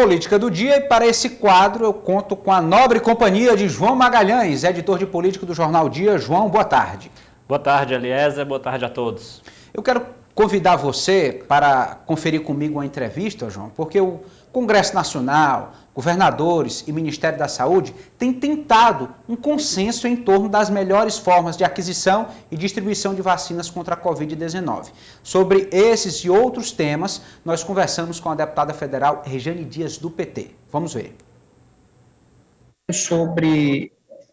Política do Dia, e para esse quadro eu conto com a nobre companhia de João Magalhães, editor de política do Jornal Dia. João, boa tarde. Boa tarde, Eliezer. Boa tarde a todos. Eu quero convidar você para conferir comigo uma entrevista, João, porque o Congresso Nacional, governadores e Ministério da Saúde têm tentado um consenso em torno das melhores formas de aquisição e distribuição de vacinas contra a Covid-19. Sobre esses e outros temas, nós conversamos com a deputada federal Rejane Dias, do PT. Vamos ver. Sobre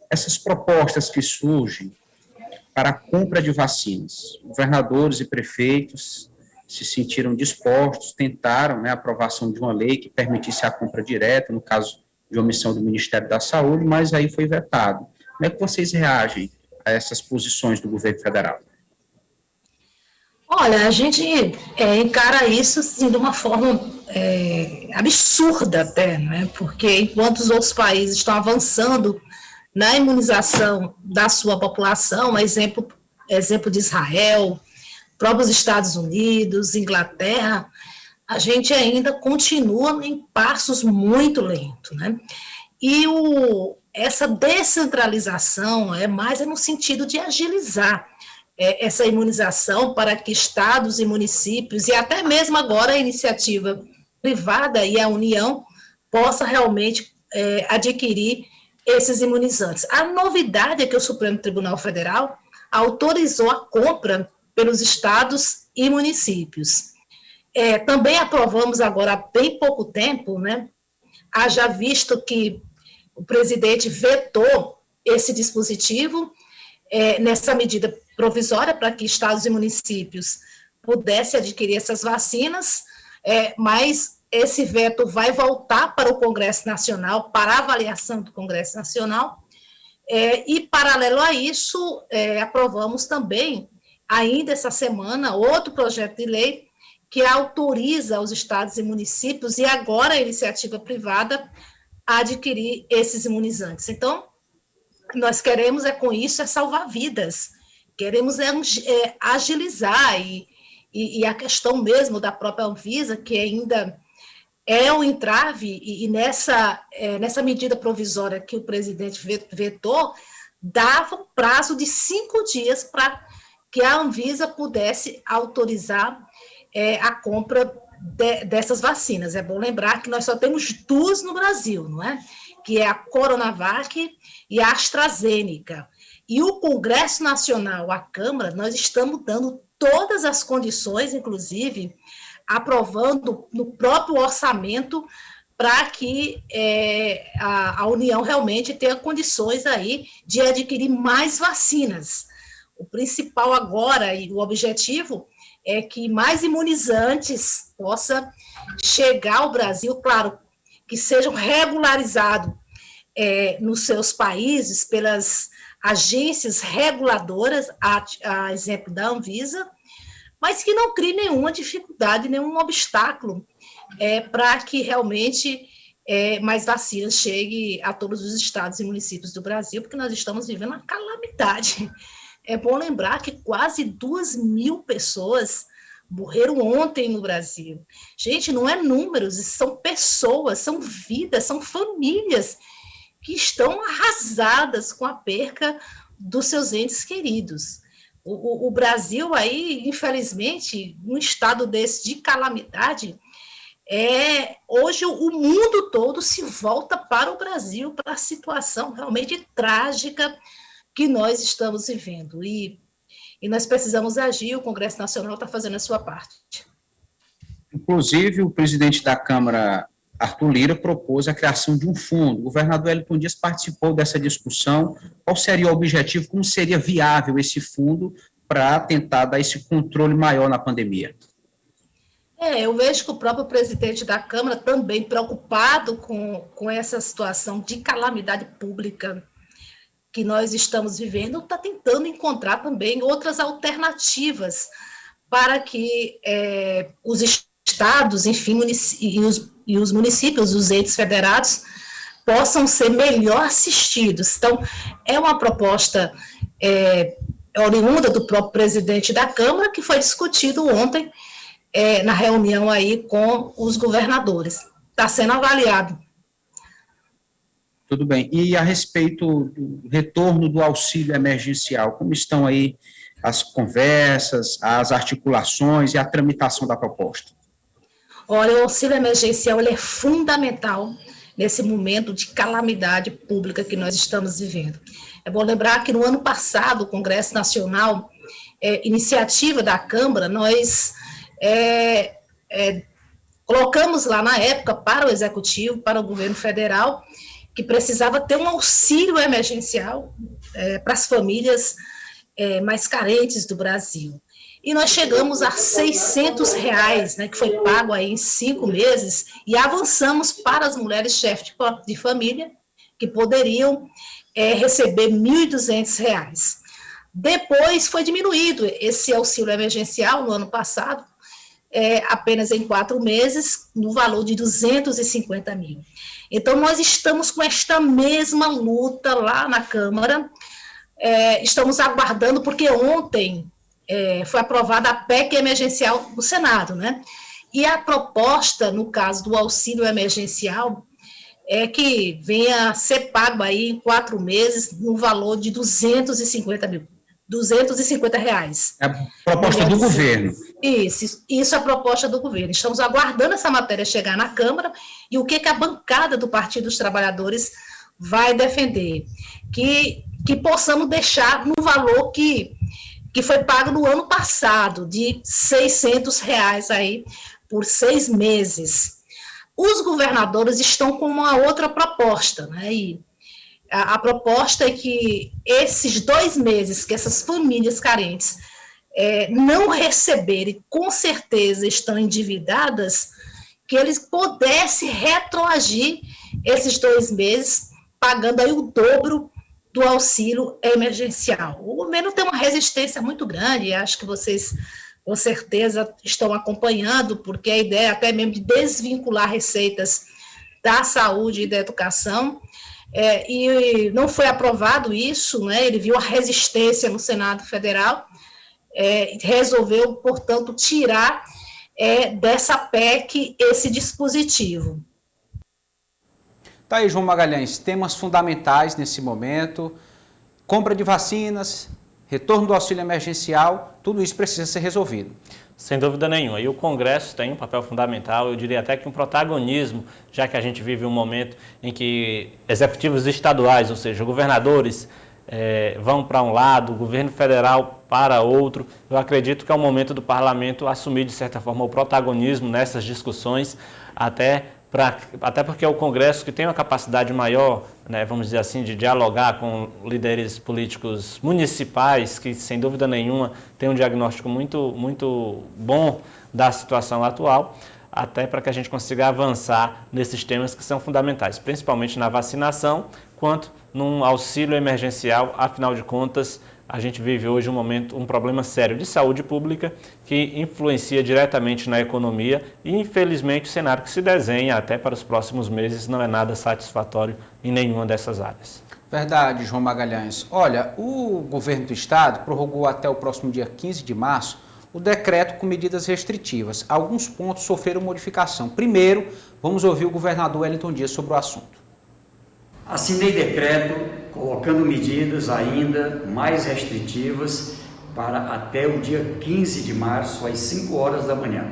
essas propostas que surgem para a compra de vacinas. Governadores e prefeitos se sentiram dispostos, tentaram a aprovação de uma lei que permitisse a compra direta, no caso de omissão do Ministério da Saúde, mas aí foi vetado. Como é que vocês reagem a essas posições do governo federal? Olha, a gente encara isso assim, de uma forma absurda até, né? Porque enquanto os outros países estão avançando na imunização da sua população, exemplo de Israel, próprios Estados Unidos, Inglaterra, a gente ainda continua em passos muito lentos, né? E essa descentralização é no sentido de agilizar essa imunização para que estados e municípios, e até mesmo agora a iniciativa privada e a União, possa realmente adquirir esses imunizantes. A novidade é que o Supremo Tribunal Federal autorizou a compra pelos estados e municípios. Também aprovamos agora há bem pouco tempo, né? Haja visto que o presidente vetou esse dispositivo nessa medida provisória para que estados e municípios pudessem adquirir essas vacinas, mas esse veto vai voltar para o Congresso Nacional, para a avaliação do Congresso Nacional, e, paralelo a isso, aprovamos também, ainda essa semana, outro projeto de lei que autoriza os estados e municípios, e agora a iniciativa privada, a adquirir esses imunizantes. Então, nós queremos, com isso, salvar vidas, queremos agilizar, e a questão mesmo da própria Anvisa, que ainda é um entrave, e nessa medida provisória que o presidente vetou, dava um prazo de 5 dias para que a Anvisa pudesse autorizar a compra dessas vacinas. É bom lembrar que nós só temos 2 no Brasil, não é? Que é a Coronavac e a AstraZeneca. E o Congresso Nacional, a Câmara, nós estamos dando todas as condições, inclusive aprovando no próprio orçamento, para que a União realmente tenha condições aí de adquirir mais vacinas. O principal agora, e o objetivo, é que mais imunizantes possam chegar ao Brasil, claro, que sejam regularizados nos seus países pelas agências reguladoras, a exemplo da Anvisa, mas que não crie nenhuma dificuldade, nenhum obstáculo para que realmente mais vacinas cheguem a todos os estados e municípios do Brasil, porque nós estamos vivendo uma calamidade. É bom lembrar que quase 2.000 pessoas morreram ontem no Brasil. Gente, não é números, são pessoas, são vidas, são famílias que estão arrasadas com a perca dos seus entes queridos. O Brasil aí, infelizmente, num estado desse de calamidade, hoje o mundo todo se volta para o Brasil, para a situação realmente trágica que nós estamos vivendo. E nós precisamos agir, o Congresso Nacional está fazendo a sua parte. Inclusive, o presidente da Câmara, Arthur Lira, propôs a criação de um fundo. O governador Wellington Dias participou dessa discussão. Qual seria o objetivo? Como seria viável esse fundo para tentar dar esse controle maior na pandemia? Eu vejo que o próprio presidente da Câmara, também preocupado com essa situação de calamidade pública que nós estamos vivendo, está tentando encontrar também outras alternativas para que os estados, enfim, e os municípios, os entes federados, possam ser melhor assistidos. Então, é uma proposta oriunda do próprio presidente da Câmara, que foi discutido ontem na reunião aí com os governadores. está sendo avaliado. Tudo bem. E a respeito do retorno do auxílio emergencial, como estão aí as conversas, as articulações e a tramitação da proposta? Olha, o auxílio emergencial ele é fundamental nesse momento de calamidade pública que nós estamos vivendo. É bom lembrar que no ano passado, o Congresso Nacional, iniciativa da Câmara, nós colocamos lá na época para o Executivo, para o governo federal, que precisava ter um auxílio emergencial para as famílias mais carentes do Brasil. E nós chegamos a R$600, né, que foi pago aí em 5 meses, e avançamos para as mulheres chefes de família, que poderiam receber R$1.200. Depois foi diminuído esse auxílio emergencial no ano passado, apenas em 4 meses, no valor de R$250 mil. Então, nós estamos com esta mesma luta lá na Câmara, estamos aguardando, porque ontem foi aprovada a PEC emergencial no Senado, né? E a proposta, no caso do auxílio emergencial, é que venha a ser pago aí em 4 meses, no valor de R$250 mil. R$250. É a proposta do governo. Isso é a proposta do governo. Estamos aguardando essa matéria chegar na Câmara e o que a bancada do Partido dos Trabalhadores vai defender. Que possamos deixar no valor que foi pago no ano passado, de R$600 aí por 6 meses. Os governadores estão com uma outra proposta, né? E a proposta é que esses 2 meses que essas famílias carentes não receberem, com certeza estão endividadas, que eles pudessem retroagir esses 2 meses, pagando aí o dobro do auxílio emergencial. O governo tem uma resistência muito grande, acho que vocês com certeza estão acompanhando, porque a ideia é até mesmo de desvincular receitas da saúde e da educação, e não foi aprovado isso, né? Ele viu a resistência no Senado Federal, resolveu, portanto, tirar dessa PEC esse dispositivo. Tá aí, João Magalhães, temas fundamentais nesse momento, compra de vacinas, retorno do auxílio emergencial, tudo isso precisa ser resolvido. Sem dúvida nenhuma. E o Congresso tem um papel fundamental, eu diria até que um protagonismo, já que a gente vive um momento em que executivos estaduais, ou seja, governadores, vão para um lado, o governo federal para outro. Eu acredito que é o momento do parlamento assumir, de certa forma, o protagonismo nessas discussões, até porque é o Congresso que tem uma capacidade maior, né, vamos dizer assim, de dialogar com líderes políticos municipais, que sem dúvida nenhuma tem um diagnóstico muito, muito bom da situação atual, até para que a gente consiga avançar nesses temas que são fundamentais, principalmente na vacinação, quanto num auxílio emergencial. Afinal de contas, a gente vive hoje um problema sério de saúde pública que influencia diretamente na economia e, infelizmente, o cenário que se desenha até para os próximos meses não é nada satisfatório em nenhuma dessas áreas. Verdade, João Magalhães. Olha, o governo do estado prorrogou até o próximo dia 15 de março o decreto com medidas restritivas. Alguns pontos sofreram modificação. Primeiro, vamos ouvir o governador Wellington Dias sobre o assunto. Assinei decreto colocando medidas ainda mais restritivas para até o dia 15 de março, às 5 horas da manhã.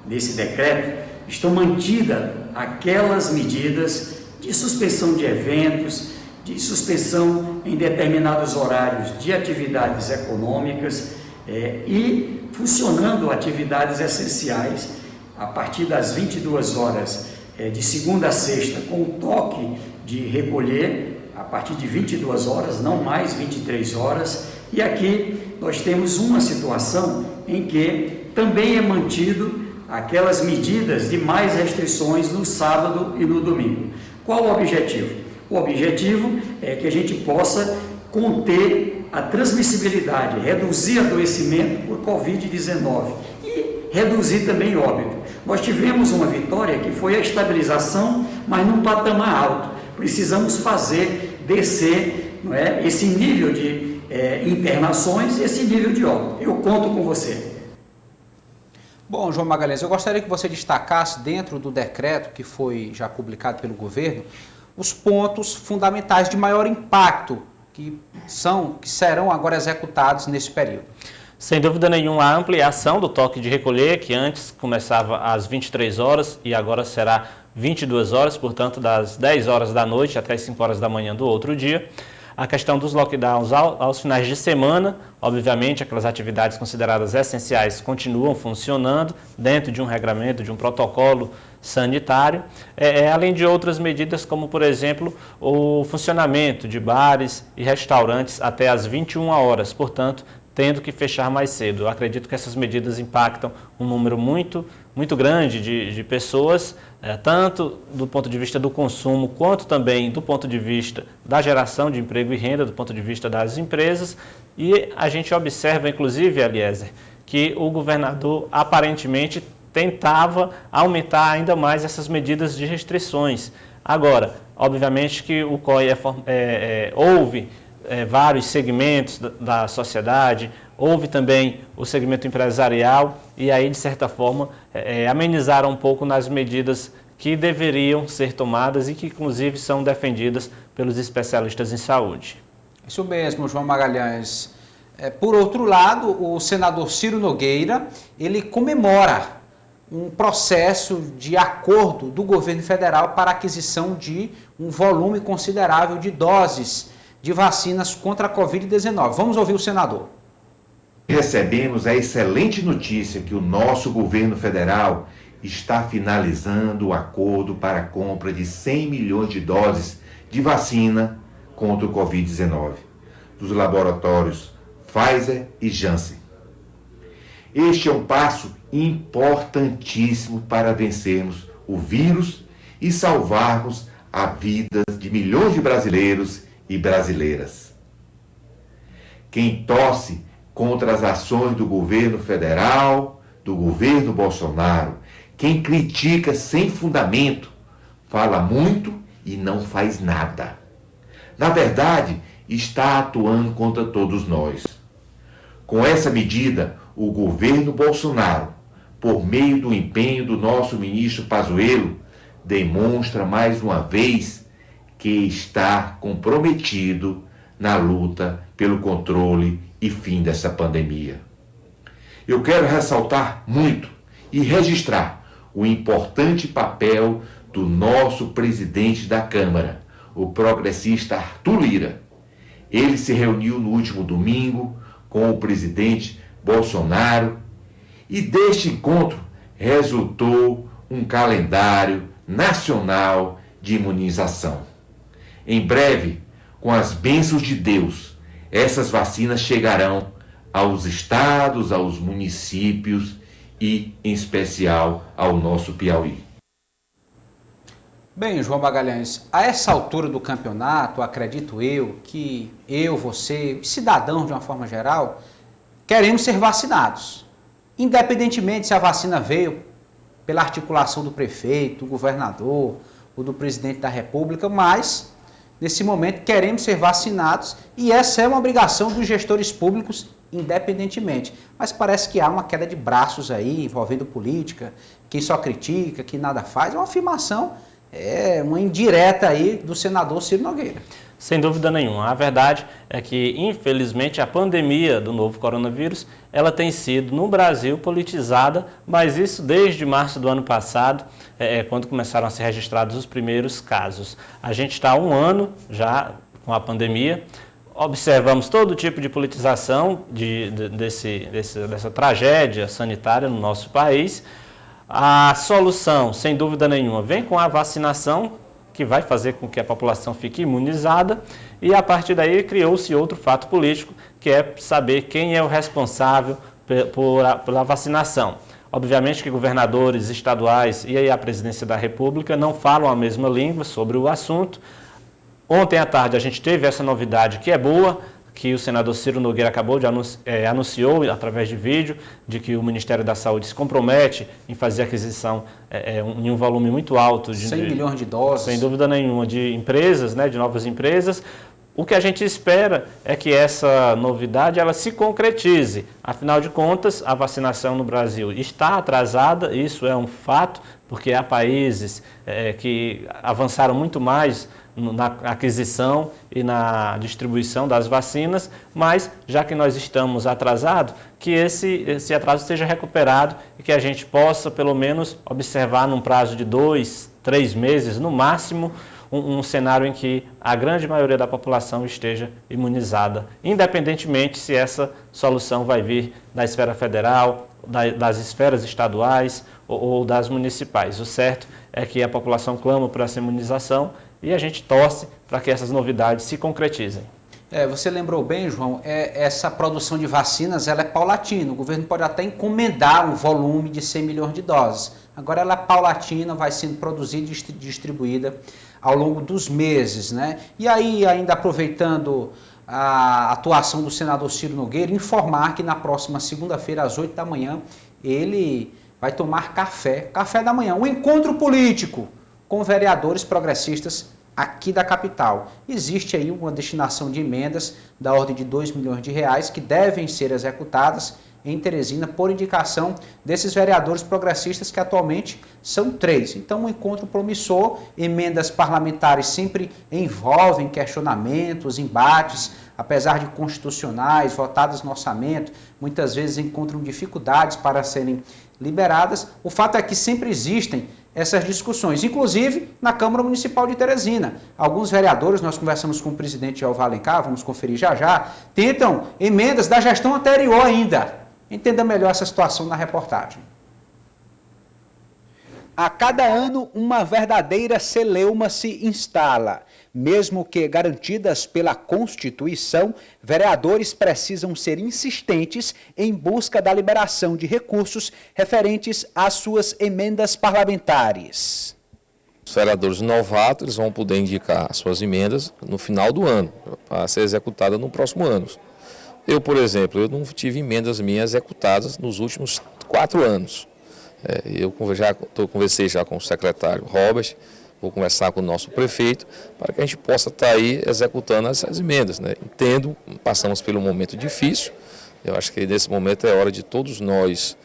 Nesse decreto estão mantidas aquelas medidas de suspensão de eventos, de suspensão em determinados horários de atividades econômicas e funcionando atividades essenciais a partir das 22 horas de segunda a sexta, com o toque de recolher a partir de 22 horas, não mais 23 horas, e aqui nós temos uma situação em que também é mantido aquelas medidas de mais restrições no sábado e no domingo. Qual o objetivo? O objetivo é que a gente possa conter a transmissibilidade, reduzir adoecimento por Covid-19 e reduzir também óbito. Nós tivemos uma vitória que foi a estabilização, mas num patamar alto. Precisamos descer, não é, esse nível de internações e esse nível de óbito. Eu conto com você. Bom, João Magalhães, eu gostaria que você destacasse dentro do decreto que foi já publicado pelo governo os pontos fundamentais de maior impacto que serão agora executados nesse período. Sem dúvida nenhuma, a ampliação do toque de recolher, que antes começava às 23 horas e agora será 22 horas, portanto, das 10 horas da noite até as 5 horas da manhã do outro dia. A questão dos lockdowns aos finais de semana, obviamente, aquelas atividades consideradas essenciais continuam funcionando dentro de um regramento, de um protocolo sanitário, além de outras medidas como, por exemplo, o funcionamento de bares e restaurantes até às 21 horas, portanto, tendo que fechar mais cedo. Eu acredito que essas medidas impactam um número muito grande de pessoas, tanto do ponto de vista do consumo, quanto também do ponto de vista da geração de emprego e renda, do ponto de vista das empresas. E a gente observa, inclusive, Eliezer, que o governador aparentemente tentava aumentar ainda mais essas medidas de restrições. Agora, obviamente que o COI houve vários segmentos da sociedade, houve também o segmento empresarial e aí, de certa forma, amenizaram um pouco nas medidas que deveriam ser tomadas e que, inclusive, são defendidas pelos especialistas em saúde. Isso mesmo, João Magalhães. Por outro lado, o senador Ciro Nogueira, ele comemora um processo de acordo do governo federal para a aquisição de um volume considerável de doses de vacinas contra a Covid-19. Vamos ouvir o senador. Recebemos a excelente notícia que o nosso governo federal está finalizando o acordo para a compra de 100 milhões de doses de vacina contra o Covid-19 dos laboratórios Pfizer e Janssen. Este é um passo importantíssimo para vencermos o vírus e salvarmos a vida de milhões de brasileiros e brasileiras. Quem torce contra as ações do governo federal, do governo Bolsonaro, quem critica sem fundamento, fala muito e não faz nada. Na verdade, está atuando contra todos nós. Com essa medida, o governo Bolsonaro, por meio do empenho do nosso ministro Pazuello, demonstra mais uma vez que está comprometido na luta pelo controle e fim dessa pandemia. Eu quero ressaltar muito e registrar o importante papel do nosso presidente da Câmara, o progressista Arthur Lira. Ele se reuniu no último domingo com o presidente Bolsonaro e deste encontro resultou um calendário nacional de imunização. Em breve, com as bênçãos de Deus, essas vacinas chegarão aos estados, aos municípios e, em especial, ao nosso Piauí. Bem, João Magalhães, a essa altura do campeonato, acredito eu que você, cidadãos de uma forma geral, queremos ser vacinados. Independentemente se a vacina veio pela articulação do prefeito, do governador ou do presidente da República, mas nesse momento queremos ser vacinados e essa é uma obrigação dos gestores públicos independentemente. Mas parece que há uma queda de braços aí envolvendo política, quem só critica, que nada faz, é uma afirmação, uma indireta aí do senador Ciro Nogueira. Sem dúvida nenhuma. A verdade é que, infelizmente, a pandemia do novo coronavírus, ela tem sido, no Brasil, politizada, mas isso desde março do ano passado, quando começaram a ser registrados os primeiros casos. A gente está há um ano já com a pandemia, observamos todo tipo de politização dessa tragédia sanitária no nosso país. A solução, sem dúvida nenhuma, vem com a vacinação, que vai fazer com que a população fique imunizada, e a partir daí criou-se outro fato político, que é saber quem é o responsável pela vacinação. Obviamente que governadores estaduais e aí a presidência da República não falam a mesma língua sobre o assunto. Ontem à tarde a gente teve essa novidade que é boa, que o senador Ciro Nogueira acabou de anunciou através de vídeo, de que o Ministério da Saúde se compromete em fazer aquisição em um volume muito alto. 100 milhões de doses. Sem dúvida nenhuma, de empresas, de novas empresas, O que a gente espera é que essa novidade ela se concretize. Afinal de contas, a vacinação no Brasil está atrasada, isso é um fato, porque há países que avançaram muito mais na aquisição e na distribuição das vacinas, mas já que nós estamos atrasados, que esse atraso seja recuperado e que a gente possa, pelo menos, observar num prazo de 2, 3 meses, no máximo, um cenário em que a grande maioria da população esteja imunizada, independentemente se essa solução vai vir da esfera federal, das esferas estaduais ou das municipais. O certo é que a população clama por essa imunização e a gente torce para que essas novidades se concretizem. Você lembrou bem, João, essa produção de vacinas ela é paulatina. O governo pode até encomendar um volume de 100 milhões de doses. Agora ela é paulatina, vai sendo produzida e distribuída ao longo dos meses, né? E aí, ainda aproveitando a atuação do senador Ciro Nogueira, informar que na próxima segunda-feira, às 8 da manhã, ele vai tomar café da manhã, um encontro político com vereadores progressistas aqui da capital. Existe aí uma destinação de emendas da ordem de 2 milhões de reais que devem ser executadas em Teresina por indicação desses vereadores progressistas que atualmente são 3. Então, um encontro promissor, emendas parlamentares sempre envolvem questionamentos, embates, apesar de constitucionais, votadas no orçamento, muitas vezes encontram dificuldades para serem liberadas. O fato é que sempre existem essas discussões, inclusive na Câmara Municipal de Teresina. Alguns vereadores, nós conversamos com o presidente Jeová Alencar, vamos conferir já, tentam emendas da gestão anterior ainda. Entenda melhor essa situação na reportagem. A cada ano, uma verdadeira celeuma se instala. Mesmo que garantidas pela Constituição, vereadores precisam ser insistentes em busca da liberação de recursos referentes às suas emendas parlamentares. Os vereadores novatos eles vão poder indicar suas emendas no final do ano, para ser executada no próximo ano. Eu, por exemplo, eu não tive emendas minhas executadas nos últimos 4 anos. Eu conversei já com o secretário Robert, vou conversar com o nosso prefeito, para que a gente possa estar aí executando essas emendas, né? Entendo, passamos por um momento difícil, eu acho que nesse momento é hora de todos nós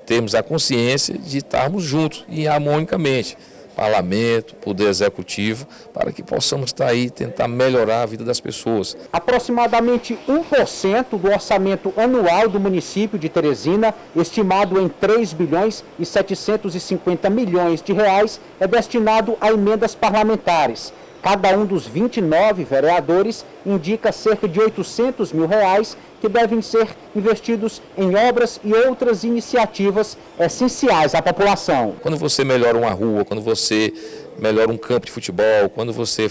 termos a consciência de estarmos juntos e harmonicamente, parlamento, poder executivo, para que possamos estar aí tentar melhorar a vida das pessoas. Aproximadamente 1% do orçamento anual do município de Teresina, estimado em 3 bilhões e 750 milhões de reais, é destinado a emendas parlamentares. Cada um dos 29 vereadores indica cerca de 800 mil reais que devem ser investidos em obras e outras iniciativas essenciais à população. Quando você melhora uma rua, quando você melhora um campo de futebol, quando você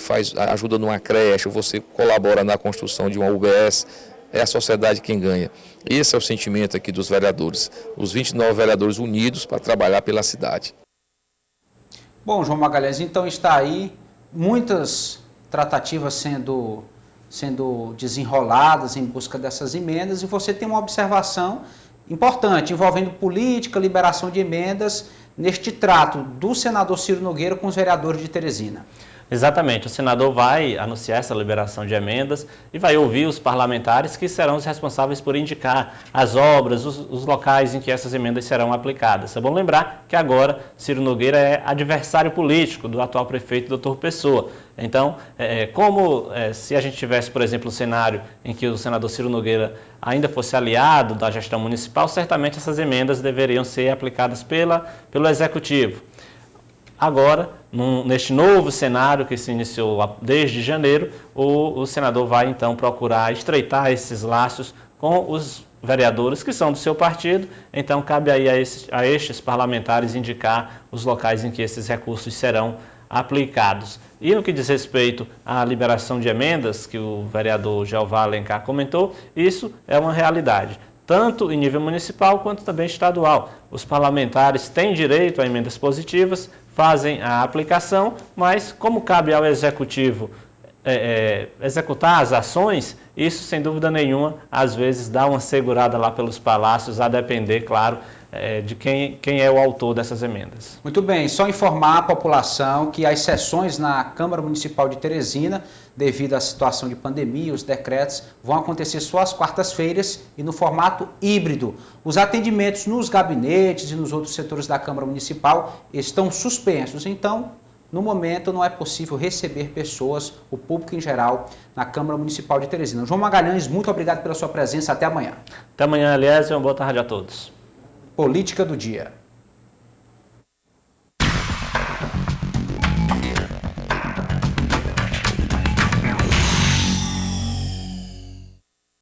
ajuda numa creche, você colabora na construção de uma UBS, é a sociedade quem ganha. Esse é o sentimento aqui dos vereadores, os 29 vereadores unidos para trabalhar pela cidade. Bom, João Magalhães, então está aí muitas tratativas sendo desenroladas em busca dessas emendas e você tem uma observação importante envolvendo política, liberação de emendas neste trato do senador Ciro Nogueira com os vereadores de Teresina. Exatamente, o senador vai anunciar essa liberação de emendas e vai ouvir os parlamentares que serão os responsáveis por indicar as obras, os locais em que essas emendas serão aplicadas. É bom lembrar que agora Ciro Nogueira é adversário político do atual prefeito Dr. Pessoa. Então, se a gente tivesse, por exemplo, um cenário em que o senador Ciro Nogueira ainda fosse aliado da gestão municipal, certamente essas emendas deveriam ser aplicadas pelo Executivo. Agora, neste novo cenário que se iniciou desde janeiro, o senador vai então procurar estreitar esses laços com os vereadores que são do seu partido, então cabe aí a estes parlamentares indicar os locais em que esses recursos serão aplicados. E no que diz respeito à liberação de emendas, que o vereador Jeová Alencar comentou, isso é uma realidade, tanto em nível municipal quanto também estadual. Os parlamentares têm direito a emendas positivas, fazem a aplicação, mas como cabe ao Executivo executar as ações, isso sem dúvida nenhuma, às vezes dá uma segurada lá pelos palácios, a depender, claro, de quem é o autor dessas emendas. Muito bem, só informar a população que as sessões na Câmara Municipal de Teresina devido à situação de pandemia, os decretos vão acontecer só às quartas-feiras e no formato híbrido. Os atendimentos nos gabinetes e nos outros setores da Câmara Municipal estão suspensos, então, no momento, não é possível receber pessoas, o público em geral, na Câmara Municipal de Teresina. João Magalhães, muito obrigado pela sua presença. Até amanhã. Até amanhã, aliás, e uma boa tarde a todos. Política do Dia.